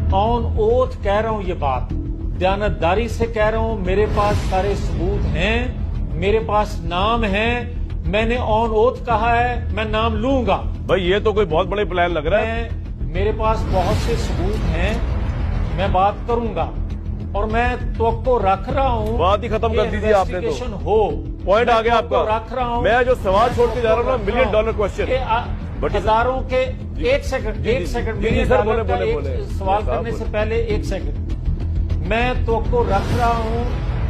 On oath कह रहा हूं ये बात, दयानतदारी से कह रहा हूं। मेरे पास सारे सबूत हैं, मेरे पास नाम है, मैंने ऑन ओथ कहा है, मैं नाम लूंगा। भाई ये तो कोई बहुत बड़े प्लान लग रहा है। मेरे पास बहुत से सबूत हैं, मैं बात करूंगा और मैं तवक्को रख रहा हूं। बात ही खत्म कर दीजिए आपने तो। हो पॉइंट आ गया आपका। रख रहा हूं। मैं जो सवाल छोड़ के जा रहा हूं ना, $1 मिलियन क्वेश्चन। हजारों के एक सेकंड सवाल करने से पहले एक सेकंड, मैं तवक्को रख रहा हूं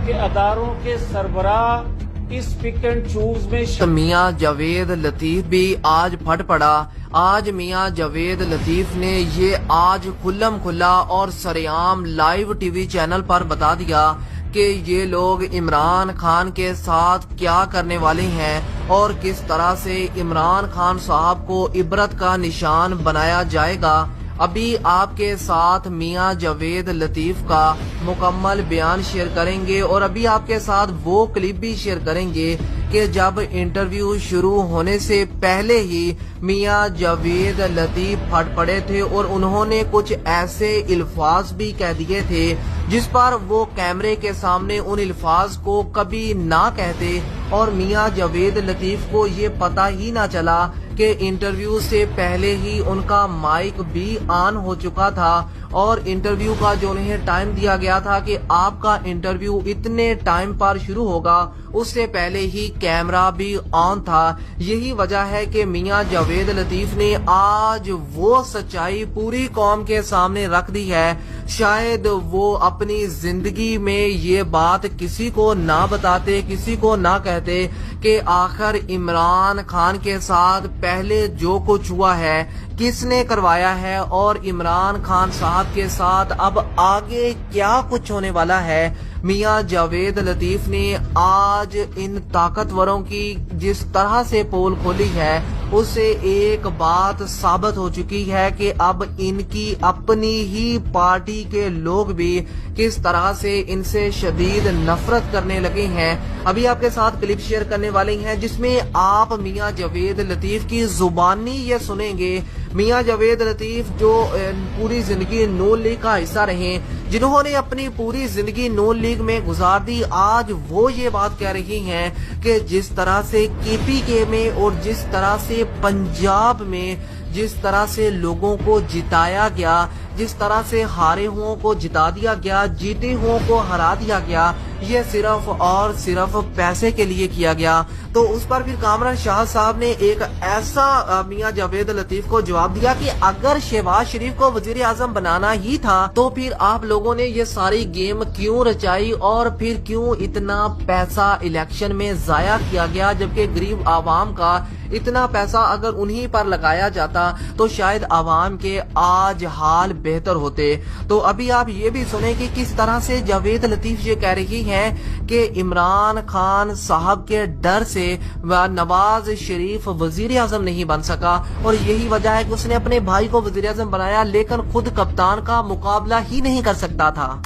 कि अदारों के सरबराह इस पिक एंड चूज में मियां जावेद लतीफ भी आज फट पड़ा। आज मियां जावेद लतीफ ने ये आज खुल्लम खुल्ला और सरेआम लाइव टीवी चैनल पर बता दिया कि ये लोग इमरान खान के साथ क्या करने वाले हैं और किस तरह से इमरान खान साहब को इबरत का निशान बनाया जाएगा। अभी आपके साथ मियां जावेद लतीफ का मुकम्मल बयान शेयर करेंगे और अभी आपके साथ वो क्लिप भी शेयर करेंगे कि जब इंटरव्यू शुरू होने से पहले ही मियां जावेद लतीफ फट पड़े थे और उन्होंने कुछ ऐसे अल्फाज भी कह दिए थे जिस पर वो कैमरे के सामने उन अल्फाज को कभी ना कहते और मियां जावेद लतीफ को ये पता ही ना चला कि इंटरव्यू से पहले ही उनका माइक भी ऑन हो चुका था और इंटरव्यू का जो उन्हें टाइम दिया गया था कि आपका इंटरव्यू इतने टाइम पर शुरू होगा, उससे पहले ही कैमरा भी ऑन था। यही वजह है कि मियां जावेद लतीफ ने आज वो सच्चाई पूरी कौम के सामने रख दी है। शायद वो अपनी जिंदगी में ये बात किसी को ना बताते, किसी को ना कहते कि आखिर इमरान खान के साथ पहले जो कुछ हुआ है किसने करवाया है और इमरान खान साहब के साथ अब आगे क्या कुछ होने वाला है। मियां जावेद लतीफ ने आज इन ताकतवरों की जिस तरह से पोल खोली है उससे एक बात साबित हो चुकी है कि अब इनकी अपनी ही पार्टी के लोग भी किस तरह से इनसे शदीद नफरत करने लगे हैं। अभी आपके साथ क्लिप शेयर करने वाले हैं जिसमें आप मियां जावेद लतीफ की जुबानी ये सुनेंगे। मियां जावेद लतीफ जो पूरी जिंदगी नून लीग का हिस्सा रहे, जिन्होंने अपनी पूरी जिंदगी नून लीग में गुजार दी, आज वो ये बात कह रही हैं कि जिस तरह से केपीके में और जिस तरह से पंजाब में जिस तरह से लोगों को जिताया गया, जिस तरह से हारे हुओं को जिता दिया गया, जीते हुओं को हरा दिया गया, ये सिर्फ और सिर्फ पैसे के लिए किया गया। तो उस पर फिर कामरान शाह साहब ने एक ऐसा मियां जावेद लतीफ को जवाब दिया कि अगर शहबाज शरीफ को वजीर आजम बनाना ही था तो फिर आप लोगों ने ये सारी गेम क्यों रचाई और फिर क्यों इतना पैसा इलेक्शन में जाया किया गया, जबकि गरीब आवाम का इतना पैसा अगर उन्हीं पर लगाया जाता तो शायद आवाम के आज हाल बेहतर होते। तो अभी आप ये भी सुने कि किस तरह से जावेद लतीफ ये कह रही हैं कि इमरान खान साहब के डर से नवाज शरीफ वजीर आजम नहीं बन सका और यही वजह है कि उसने अपने भाई को वजीर आजम बनाया लेकिन खुद कप्तान का मुकाबला ही नहीं कर सकता था।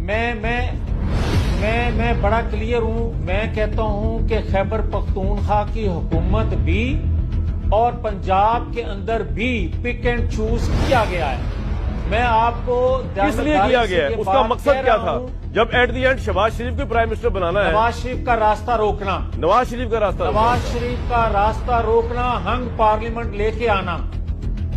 मैं बड़ा क्लियर हूं। मैं कहता हूं कि खैबर पख्तूनख्वा की हुकूमत भी और पंजाब के अंदर भी पिक एंड चूज किया गया है। मैं आपको किस लिए किया गया है, उसका मकसद क्या था? जब एट दी एंड शहबाज शरीफ को प्राइम मिनिस्टर बनाना है, नवाज शरीफ का रास्ता रोकना, नवाज शरीफ का रास्ता रोकना, हंग पार्लियामेंट लेके आना।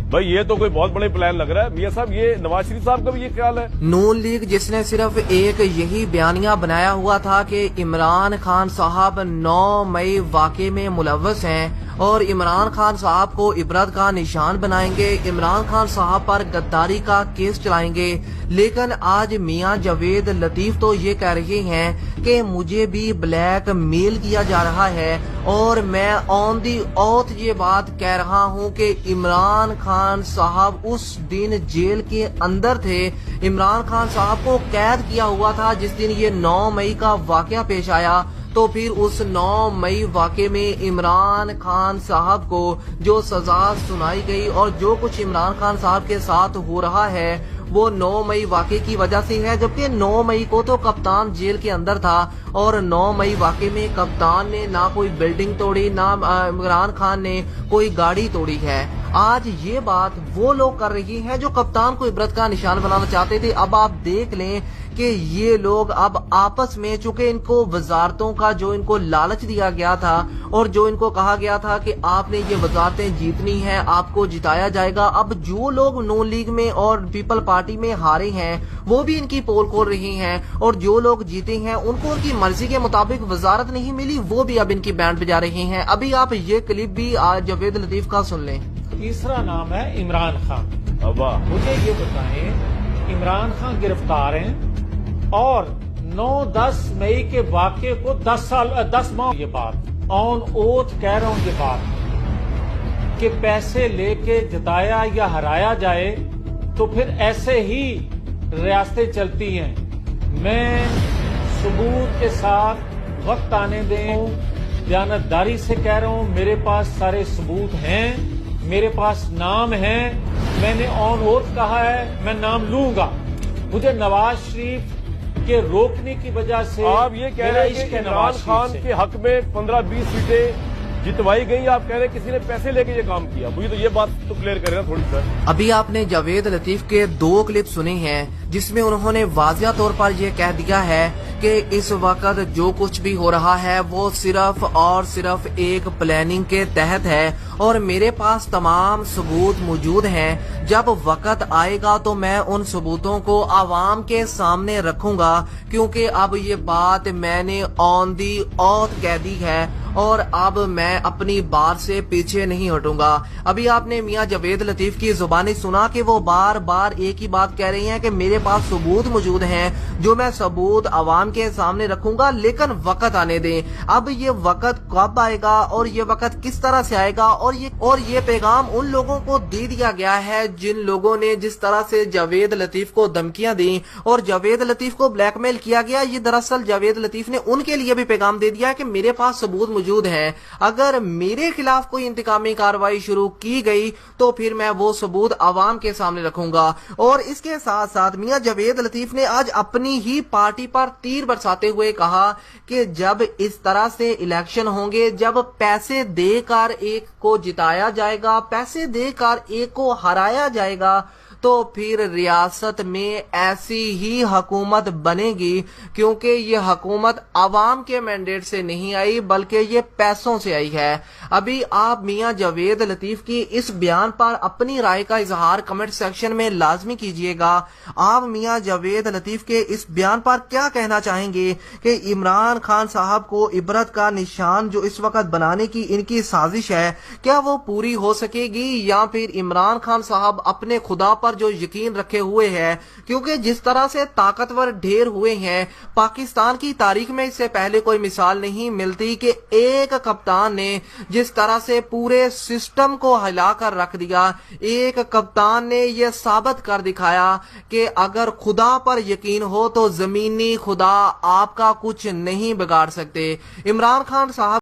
भाई ये तो कोई बहुत बड़े प्लान लग रहा है। मियां साहब ये नवाज शरीफ साहब का भी ये ख्याल है? नून लीग जिसने सिर्फ एक यही बयानिया बनाया हुआ था कि इमरान खान साहब 9 मई वाक़े में मुलव्वस हैं और इमरान खान साहब को इबरत का निशान बनाएंगे, इमरान खान साहब पर गद्दारी का केस चलाएंगे, लेकिन आज मियां जावेद लतीफ तो ये कह रहे हैं कि मुझे भी ब्लैक मेल किया जा रहा है और मैं ऑन दी ऑथ ये बात कह रहा हूं कि इमरान खान साहब उस दिन जेल के अंदर थे। इमरान खान साहब को कैद किया हुआ था जिस दिन ये 9 मई का वाकया पेश आया। तो फिर उस 9 मई वाक़े में इमरान खान साहब को जो सजा सुनाई गई और जो कुछ इमरान खान साहब के साथ हो रहा है वो 9 मई वाक़े की वजह से है, जबकि 9 मई को तो कप्तान जेल के अंदर था और 9 मई वाक़े में कप्तान ने ना कोई बिल्डिंग तोड़ी, ना इमरान खान ने कोई गाड़ी तोड़ी है। आज ये बात वो लोग कर रही हैं जो कप्तान को इबरत का निशान बनाना चाहते थे। अब आप देख लें कि ये लोग अब आपस में, चूंकि इनको वजारतों का जो इनको लालच दिया गया था और जो इनको कहा गया था कि आपने ये वजारतें जीतनी हैं, आपको जिताया जाएगा, अब जो लोग नून लीग में और पीपल पार्टी में हारे हैं वो भी इनकी पोल खोल रही हैं और जो लोग जीते हैं उनको उनकी मर्जी के मुताबिक वजारत नहीं मिली, वो भी अब इनकी बैंड बजा रहे हैं। अभी आप ये क्लिप भी आज जावेद लतीफ का सुन लें। तीसरा नाम है इमरान खान। अब मुझे ये बताएं, इमरान खान गिरफ्तार हैं और 9-10 मई के वाक़े को 10 माह ये बात ऑन ओथ कह रहा हूं, ये बात कि पैसे लेके जिताया या हराया जाए तो फिर ऐसे ही रियासतें चलती हैं। मैं सबूत के साथ वक्त आने दें, दयानतदारी से कह रहा हूं, मेरे पास सारे सबूत हैं, मेरे पास नाम है, मैंने ऑन ओथ कहा है मैं नाम लूंगा। मुझे नवाज शरीफ के रोकने की वजह से आप ये कह रहे हैं कि इमरान खान के हक में 15-20 सीटें जितवाई गई, आप कह रहे हैं किसी ने पैसे लेके ये काम किया। मुझे तो ये बात तो क्लियर करें ना थोड़ी सा। अभी आपने जावेद लतीफ के 2 क्लिप सुने हैं जिसमें उन्होंने वाज़िया तौर पर यह कह दिया है कि इस वक्त जो कुछ भी हो रहा है वो सिर्फ और सिर्फ एक प्लानिंग के तहत है और मेरे पास तमाम सबूत मौजूद हैं। जब वक्त आएगा तो मैं उन सबूतों को आवाम के सामने रखूंगा, क्योंकि अब ये बात मैंने ऑन दी ऑथ कह दी है और अब मैं अपनी बात से पीछे नहीं हटूंगा। अभी आपने मियां जावेद लतीफ की जुबानी सुना कि वो बार बार एक ही बात कह रही हैं कि मेरे पास सबूत मौजूद हैं जो मैं सबूत आवाम के सामने रखूंगा, लेकिन वक्त आने दें। अब ये वक्त कब आएगा और ये वक्त किस तरह से आएगा और ये पैगाम उन लोगों को दे दिया गया है जिन लोगों ने जिस तरह से जावेद लतीफ को धमकियां दी और जावेद लतीफ को ब्लैकमेल किया गया। ये दरअसल जावेद लतीफ ने उनके लिए भी पैगाम दे दिया है कि मेरे पास सबूत मौजूद हैं, अगर मेरे खिलाफ कोई इंतकामी कार्रवाई शुरू की गई तो फिर मैं वो सबूत आवाम के सामने रखूंगा। और इसके साथ साथ मियां जावेद लतीफ ने आज अपनी ही पार्टी पर तीर बरसाते हुए कहा कि जब इस तरह से इलेक्शन होंगे, जब पैसे देकर एक को जिताया जाएगा, पैसे देकर एक को हराया जाएगा, तो फिर रियासत में ऐसी ही हुकूमत बनेगी, क्योंकि ये हुकूमत आवाम के मैंडेट से नहीं आई बल्कि ये पैसों से आई है। अभी आप मियां जावेद लतीफ की इस बयान पर अपनी राय का इजहार कमेंट सेक्शन में लाजमी कीजिएगा। आप मियां जावेद लतीफ के इस बयान पर क्या कहना चाहेंगे कि इमरान खान साहब को इबरत का निशान जो इस वक्त बनाने की इनकी साजिश है, क्या वो पूरी हो सकेगी या फिर इमरान खान साहब अपने खुदा पर जो यकीन रखे हुए हैं, क्योंकि जिस तरह से ताकतवर ढेर हुए हैं पाकिस्तान की तारीख में इससे पहले कोई मिसाल नहीं मिलती कि एक कप्तान ने जिस तरह से पूरे सिस्टम को हिलाकर रख दिया। एक कप्तान ने यह साबित कर दिखाया कि अगर खुदा पर यकीन हो तो जमीनी खुदा आपका कुछ नहीं बिगाड़ सकते। इमरान खान साहब